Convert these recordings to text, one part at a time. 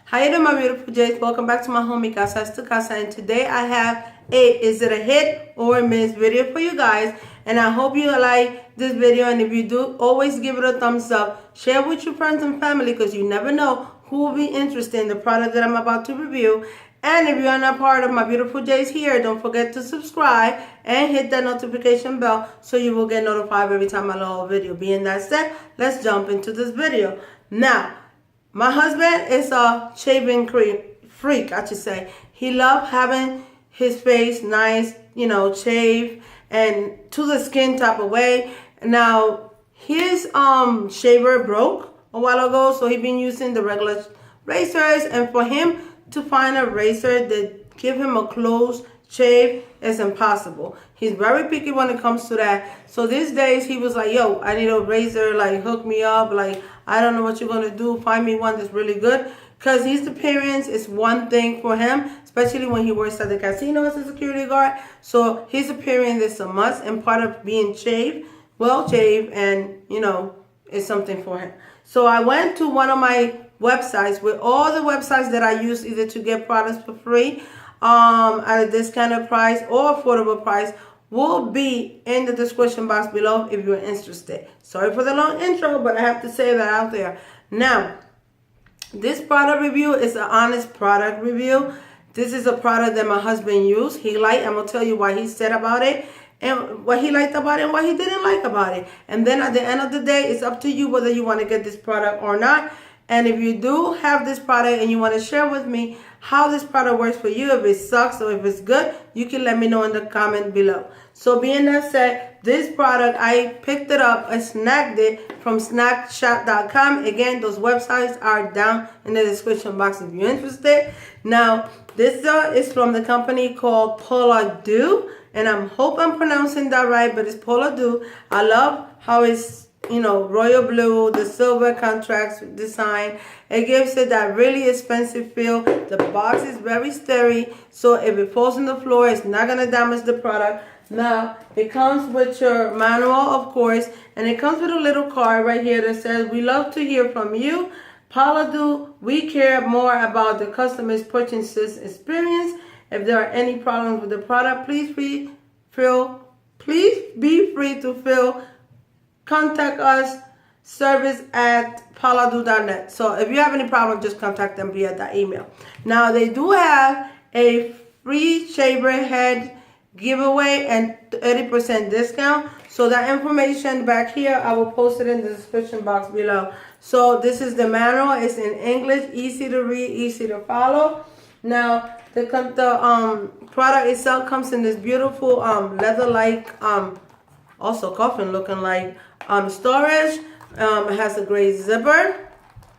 How you doing, my beautiful Jays? Welcome back to my homie Casa to Casa, and today I have a is it a hit or a miss video for you guys, and I hope you like this video, and if you do, always give it a thumbs up, share with your friends and family, because you never know who will be interested in the product that I'm about to review. And if you are not part of my beautiful Jays here, don't forget to subscribe and hit that notification bell so you will get notified every time I load a video. Being that said, let's jump into this video. Now, my husband is a shaving freak, I should say. He loves having his face nice, shaved and to the skin type of way. Now, his shaver broke a while ago, so he's been using the regular razors, and for him to find a razor that give him a close shave is impossible. He's very picky when it comes to that. So these days he was like, yo, I need a razor, like hook me up, like I don't know what you're gonna do, find me one that's really good. Because his appearance is one thing for him, especially when he works at the casino as a security guard. So his appearance is a must, and part of being shaved, well shaved, and is something for him. So I went to one of my websites with all the websites that I use either to get products for free at a discounted price or affordable price will be in the description box below if you're interested. Sorry for the long intro, but I have to say that out there. Now, this product review is an honest product review. This is a product that my husband used. He liked. I'm going to tell you what he said about it, and what he liked about it, and what he didn't like about it. And then at the end of the day, it's up to you whether you want to get this product or not. And if you do have this product and you want to share with me how this product works for you, if it sucks or if it's good, you can let me know in the comment below. So being that said, this product, I picked it up, I snagged it from snackshop.com. Again, those websites are down in the description box if you're interested. Now, this is from the company called Paladou, and I hope I'm pronouncing that right, but it's Paladou. I love how it's royal blue, the silver contrast design. It gives it that really expensive feel. The box is very sturdy, so if it falls on the floor, it's not going to damage the product. Now, it comes with your manual, of course, and it comes with a little card right here that says, "We love to hear from you. Paladou, we care more about the customer's purchases experience. If there are any problems with the product, please be free to contact us, service@paladou.net." So if you have any problem, just contact them via that email. Now, they do have a free shaver head giveaway and 30% discount. So that information back here, I will post it in the description box below. So this is the manual. It's in English, easy to read, easy to follow. Now, the product itself comes in this beautiful leather-like, also coffin looking like storage. It has a great zipper,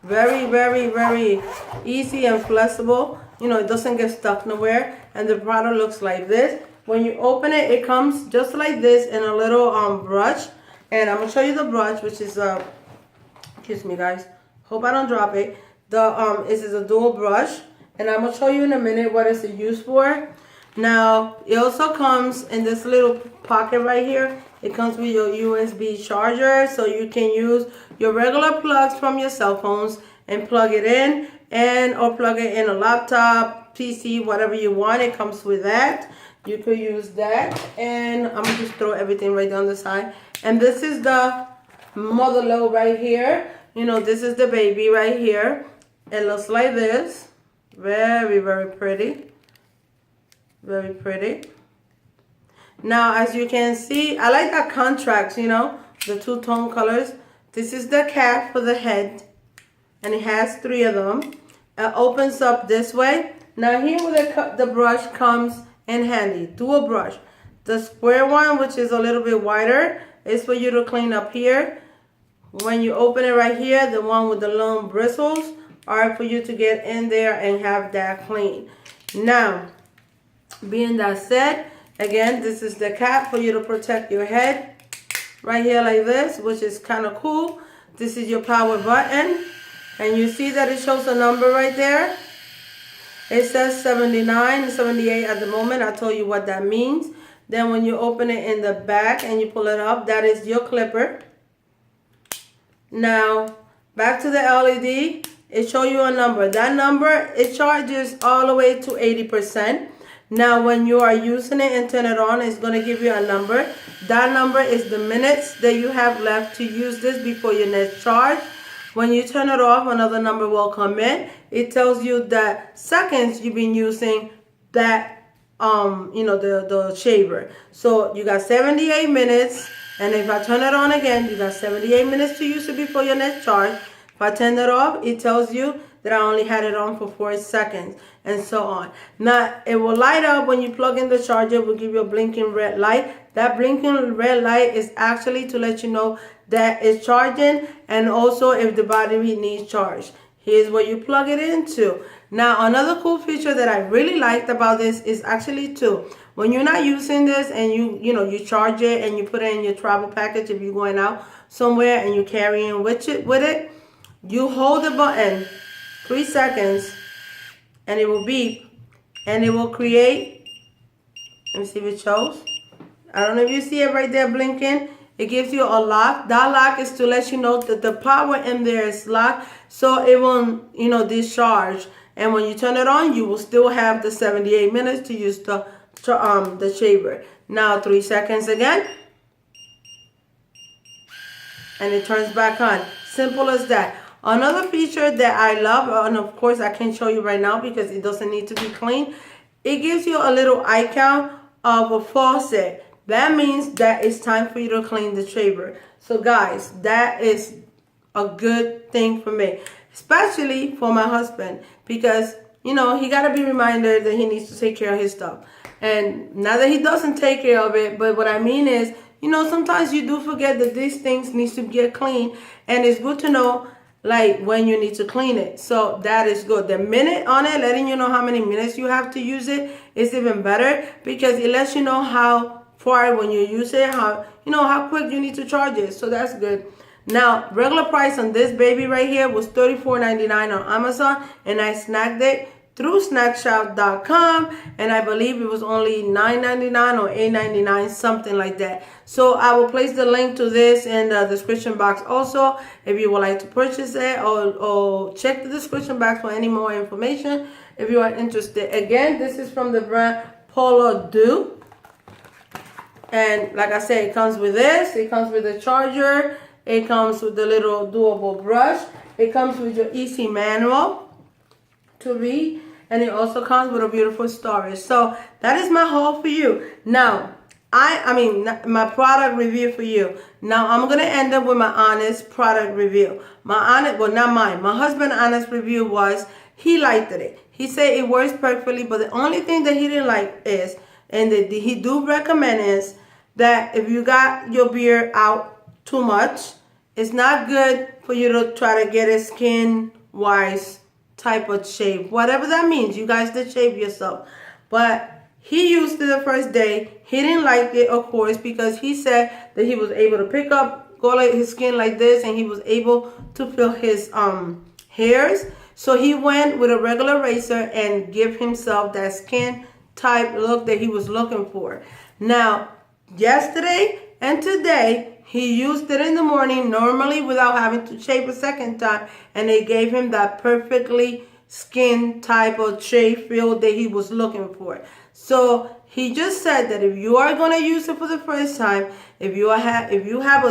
very, very, very easy and flexible. It doesn't get stuck nowhere, and the product looks like this. When you open it, it comes just like this in a little brush, and I'm gonna show you the brush, which is excuse me guys, hope I don't drop it. This is a dual brush, and I'm gonna show you in a minute what it's used for. Now, it also comes in this little pocket right here. It comes with your USB charger, so you can use your regular plugs from your cell phones and plug it in, or plug it in a laptop, PC, whatever you want. It comes with that. You could use that, and I'm gonna just throw everything right down the side. And this is the modell right here. This is the baby right here. It looks like this. Very, very pretty. Very pretty. Now, as you can see, I like that contrast, the two-tone colors. This is the cap for the head, and it has 3 of them. It opens up this way. Now, here where the brush comes in handy, dual brush. The square one, which is a little bit wider, is for you to clean up here. When you open it right here, the one with the long bristles are for you to get in there and have that clean. Now, being that said, again, this is the cap for you to protect your head right here like this, which is kind of cool. This is your power button, and you see that it shows a number right there. It says 79, 78 at the moment. I'll tell you what that means. Then when you open it in the back and you pull it up, that is your clipper. Now, back to the LED. it show you a number. That number, it charges all the way to 80%. Now, when you are using it and turn it on, it's going to give you a number. That number is the minutes that you have left to use this before your next charge. When you turn it off, another number will come in. It tells you the seconds you've been using that, the shaver. So you got 78 minutes. And if I turn it on again, you got 78 minutes to use it before your next charge. If I turn it off, it tells you that I only had it on for 4 seconds, and so on. Now, it will light up when you plug in the charger. It will give you a blinking red light. That blinking red light is actually to let you know that it's charging, and also if the battery needs charge. Here's where you plug it into. Now, another cool feature that I really liked about this is actually two. When you're not using this and you charge it and you put it in your travel package, if you're going out somewhere and you're carrying with it, you hold the button 3 seconds and it will beep and it will create, let me see if it shows. I don't know if you see it right there blinking. It gives you a lock. That lock is to let you know that the power in there is locked, so it won't, discharge. And when you turn it on, you will still have the 78 minutes to use the shaver. Now 3 seconds again, and it turns back on. Simple as that. Another feature that I love, and of course I can't show you right now because it doesn't need to be clean. It gives you a little icon of a faucet. That means that it's time for you to clean the shaver. So guys, that is a good thing for me, especially for my husband, because he got to be reminded that he needs to take care of his stuff. And not that he doesn't take care of it, but what I mean is, sometimes you do forget that these things need to get clean, and it's good to know like when you need to clean it. So that is good. The minute on it, letting you know how many minutes you have to use it, is even better, because it lets you know how far when you use it, how quick you need to charge it. So that's good. Now, regular price on this baby right here was $34.99 on Amazon, and I snagged it through snackshop.com, and I believe it was only $9.99 or $8.99, something like that. So I will place the link to this in the description box also, if you would like to purchase it, or check the description box for any more information if you are interested. Again, this is from the brand Paladou, and like I said, it comes with this. It comes with the charger. It comes with the little doable brush. It comes with your easy manual to read, and it also comes with a beautiful storage. So that is my haul for you. Now, my product review for you. Now I'm gonna end up with my honest product review. Not mine. My husband's honest review was he liked it. He said it works perfectly, but the only thing that he didn't like is, and that he do recommend, is that if you got your beard out too much, it's not good for you to try to get a skin-wise type of shave. Whatever that means, you guys did shave yourself. But he used it the first day. He didn't like it, of course, because he said that he was able to go like his skin like this, and he was able to feel his hairs. So he went with a regular razor and give himself that skin type look that he was looking for. Now, yesterday and today, he used it in the morning normally without having to shave a second time, and it gave him that perfectly skin type of shave feel that he was looking for. So he just said that if you are going to use it for the first time, if you have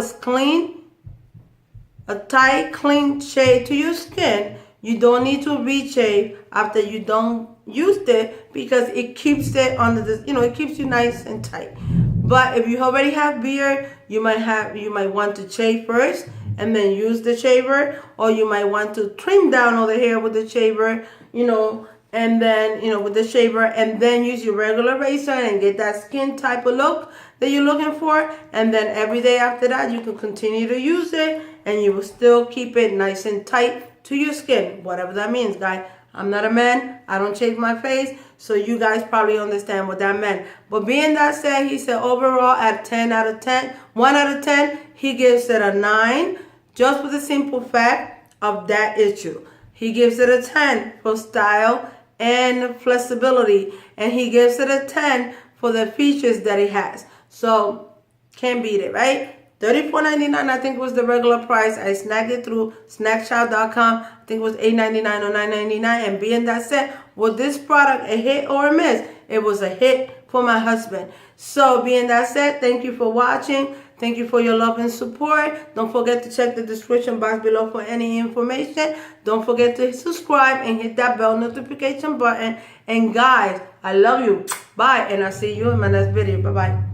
a tight, clean shave to your skin, you don't need to reshave after you don't use it, because it keeps it under the, it keeps you nice and tight. But if you already have beard, you might want to shave first and then use the shaver, or you might want to trim down all the hair with the shaver, and then, with the shaver, and then use your regular razor and get that skin type of look that you're looking for. And then every day after that, you can continue to use it, and you will still keep it nice and tight to your skin, whatever that means, guys. I'm not a man. I don't shave my face, so you guys probably understand what that meant. But being that said, he said overall at 1 out of 10, he gives it a 9, just for the simple fact of that issue. He gives it a 10 for style and flexibility, and he gives it a 10 for the features that it has. So can't beat it, right? $34.99, I think was the regular price. I snagged it through snackshop.com. I think it was $8.99 or $9.99. And being that said, was this product a hit or a miss? It was a hit for my husband. So being that said, thank you for watching. Thank you for your love and support. Don't forget to check the description box below for any information. Don't forget to subscribe and hit that bell notification button. And guys, I love you. Bye. And I'll see you in my next video. Bye-bye.